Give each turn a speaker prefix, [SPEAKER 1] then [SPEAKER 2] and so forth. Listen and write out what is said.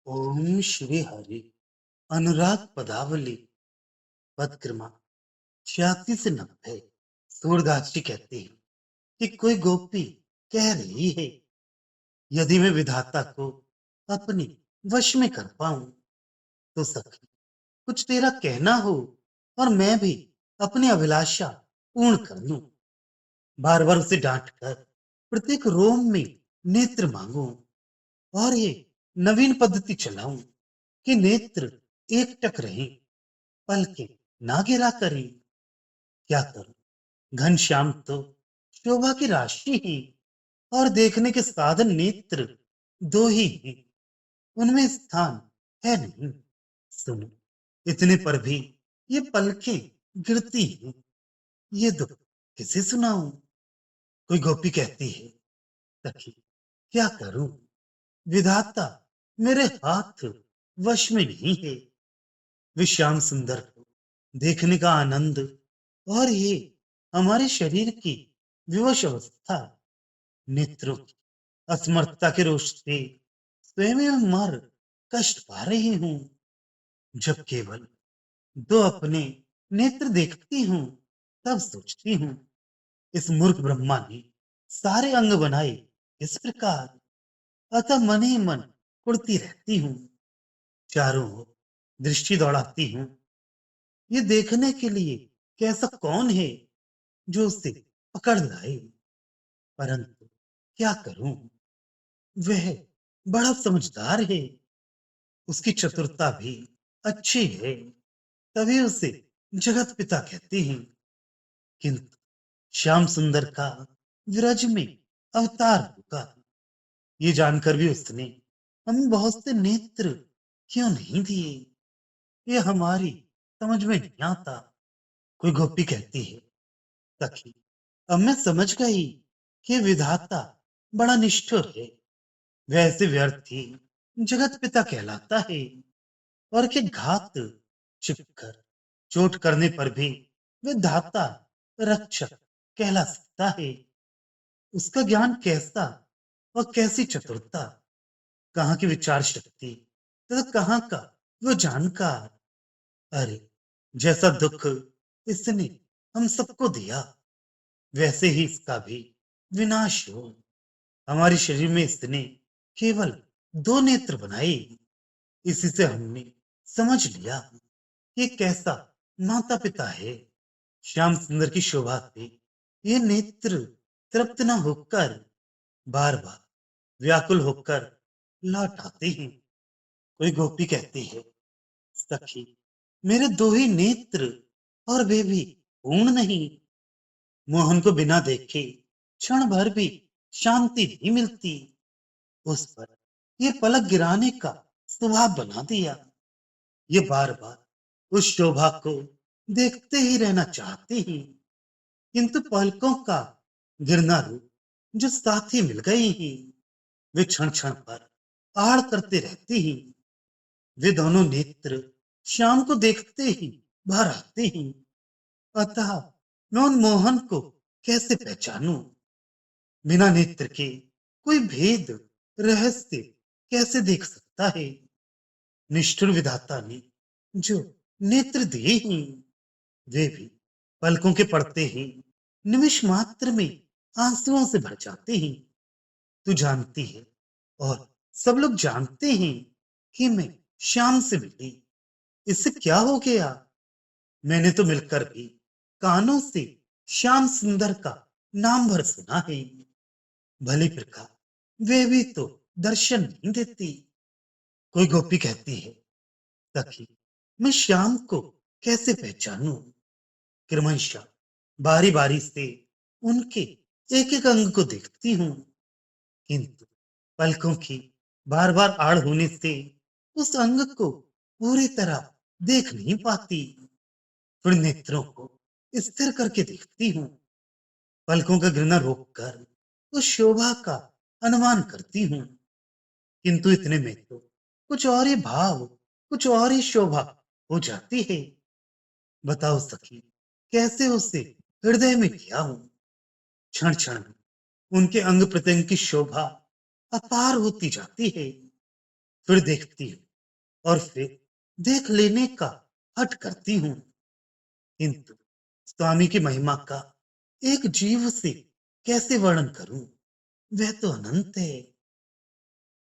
[SPEAKER 1] ओम श्री हरि। अनुराग पदावली पदक्रमा 86 से 90। सूरदास जी कहते हैं कि कोई गोपी कह रही है, यदि मैं विधाता को अपने वश में कर पाऊं तो सखी कुछ तेरा कहना हो और मैं भी अपनी अभिलाषा पूर्ण कर लूं। बार बार उसे डांट कर प्रत्येक रोम में नेत्र मांगू और ये नवीन पद्धति चलाऊं कि नेत्र एकटक रहें, पलके ना गिरा करें। क्या करूं, घनश्याम तो शोभा की राशि ही और देखने के साधन नेत्र दो ही हैं, उनमें स्थान है नहीं। सुनो, इतने पर भी ये पलकें गिरती हैं, ये दुख किसे सुनाऊं। कोई गोपी कहती है, सखी क्या करूं, विधाता मेरे हाथ वश में नहीं है। वे श्याम सुंदर को देखने का आनंद और ये हमारे शरीर की विवश अवस्था, नेत्रों की असमर्थता के रोष से स्वयं में मर कष्ट पा रही हूं। जब केवल दो अपने नेत्र देखती हूं तब सोचती हूं, इस मूर्ख ब्रह्मा ने सारे अंग बनाए इस प्रकार। अतः मन ही मन कुढ़ती रहती हूं, चारों ओर दृष्टि दौड़ाती हूं, ये देखने के लिए कि ऐसा कौन है जो उसे पकड़ लाए। परंतु क्या करूं, वह बड़ा समझदार है, उसकी चतुरता भी अच्छी है, तभी उसे जगत पिता कहते हैं। किंतु श्याम सुंदर का विरज में अवतार होगा, ये जानकर भी उसने हमें बहुत से नेत्र क्यों नहीं दिए, ये हमारी समझ में नहीं आता। कोई गोपी कहती है, सखी अब मैं समझ गई कि विधाता बड़ा निष्ठुर है, वैसे व्यर्थ ही जगत पिता कहलाता है और कि घात छिपकर चोट करने पर भी वह दाता रक्षक कहला सकता है। उसका ज्ञान कैसा और कैसी चतुरता, कहाँ की विचार शक्ति तथा कहाँ का वो जानकार। अरे, जैसा दुख इसने हम सबको दिया, वैसे ही इसका भी विनाश हो। हमारे शरीर में इसने केवल दो नेत्र बनाए, इसी से हमने समझ लिया कि कैसा माता पिता है। श्याम सुंदर की शोभा से ये नेत्र तृप्त न होकर बार बार व्याकुल होकर लौट आते हैं। कोई गोपी कहती है, सखी मेरे दो ही नेत्र और वे भी पूर्ण नहीं। मोहन को बिना देखे क्षण भर भी शांति नहीं मिलती, उस पर ये पलक गिराने का स्वभाव बना दिया। ये बार बार उस शोभा को देखते ही रहना चाहते हैं, किंतु पलकों का गिरना रूप जो साथी मिल गए हैं, वे क्षण क्षण पर आड़ करते रहते हैं। वे दोनों नेत्र शाम को देखते ही भर आते हैं, अतः मैं उन मोहन को कैसे पहचानूं। बिना नेत्र के कोई भेद रहस्य कैसे देख सकता है। निष्ठुर विधाता ने जो नेत्र दिए हैं, वे भी पलकों के पड़ते ही निमिष मात्र में आंसुओं से भर जाते हैं। तू जानती है और सब लोग जानते हैं कि मैं श्याम से मिली, इससे क्या हो गया। मैंने तो मिलकर भी कानों से श्याम सुंदर का नाम भर सुना है, भली प्रकार वे भी तो दर्शन नहीं देती। कोई गोपी कहती है, सखी मैं श्याम को कैसे पहचानूं। क्रमशः बारी बारी से उनके एक एक अंग को देखती हूं, किंतु पलकों की बार बार आड़ होने से उस अंग को पूरी तरह देख नहीं पाती। फिर नेत्रों को स्थिर करके देखती हूँ, पलकों का गिरना रोककर उस शोभा का अनुमान करती हूँ, किंतु इतने में तो कुछ और ही भाव, कुछ और ही शोभा हो जाती है। बताओ सखी, कैसे उसे हृदय में किया हूं। क्षण क्षण में उनके अंग प्रत्यंग की शोभा अपार होती जाती है। फिर देखती हूँ और फिर देख लेने का हट करती हूँ। किंतु स्वामी की महिमा का एक जीव से कैसे वर्णन करूं? वह तो अनंत है।